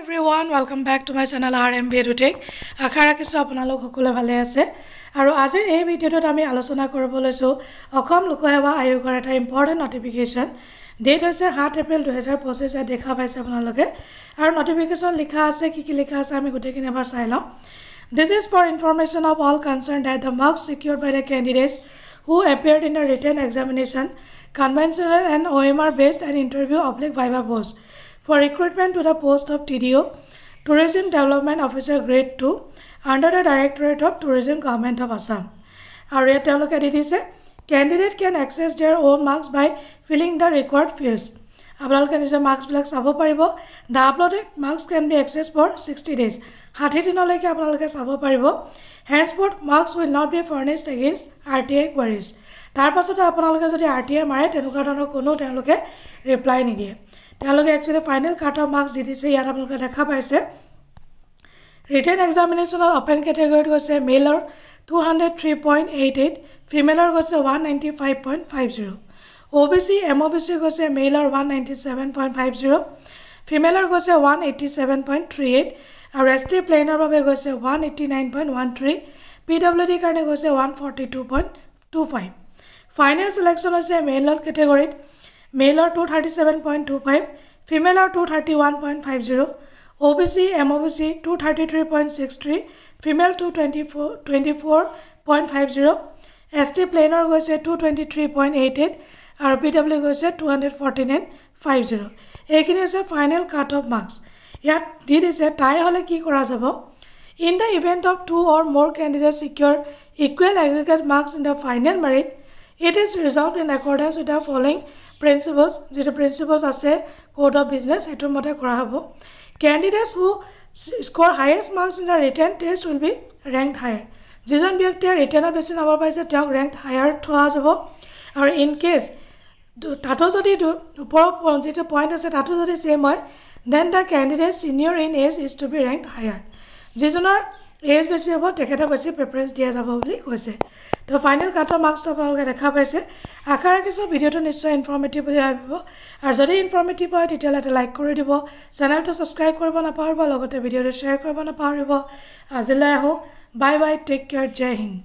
everyone, welcome back to my channel RM Vedutech. আশা ৰাখিছো আপোনালোক সকলো ভালে আছে আৰু আজি এই ভিডিঅ'টোত আমি আলোচনা কৰিব লৈছো অসম লোকসেৱা আয়োগৰ এটা ইম্পৰ্টেন্ট নটিফিকেশন ডেট হৈছে 7 এপ্ৰিল 2025 দেখা পাইছে আপোনালোকে আৰু নটিফিকেশন লিখা আছে কি লিখা আছে আমি গুটেকিনে এবাৰ চাই লওঁ This is for information of all concerned that the marks secured by the candidates who appeared in the written examination conventional and OMR based and interview /viva post for recruitment to the post of TDO, Tourism Development Officer Grade 2 under the Directorate of Tourism Government of Assam. Our candidate can access their own marks by filling the required fields. Marks the uploaded marks can be accessed for 60 days. Henceforth, marks will not be furnished against RTI queries. RTI reply actually final cut-off marks written examination of open category was a male 203.88, female was a 195.50. OBC, MOBC was a male 197.50, female was a 187.38, ST planar was a 189.13, PWD was a 142.25. Final selection was a male category. Male 237.25, female 231.50, OBC, MOBC 233.63, female 224.50, ST planar goes at 223.88, RPW goes at 214.50. Ekin is a final cut-off marks. Yet, this is a tie hole ki kora jabo. In the event of two or more candidates secure equal aggregate marks in the final merit, it is resolved in accordance with the following principles. The principles are say code of business. Candidates who score highest marks in the written test will be ranked higher. Jison byakti written basis number paise tiak ranked higher thoa jabo. Or in case tato jodi point ase tato jodi same hoy, then the candidate senior in age is to be ranked higher. Jisonar age besi hobo teketa besi preference dia jabo boli koise. The final cut-off marks to আপোনালোকে দেখা পাইছে আশা ৰাখিছো ভিডিওটো নিশ্চয় informative বুলি ভাবিব আৰু যদি ইনফৰমেটিভ হয় তেতিয়ালে এটা লাইক কৰি দিব চেনেলটো সাবস্ক্ৰাইব কৰিব নাপাহৰিব লগতে ভিডিওটো শ্বেয়াৰ কৰিব নাপাহৰিব আজিলৈ আহো বাই বাই টেক কেয়াৰ জয় হিন্দ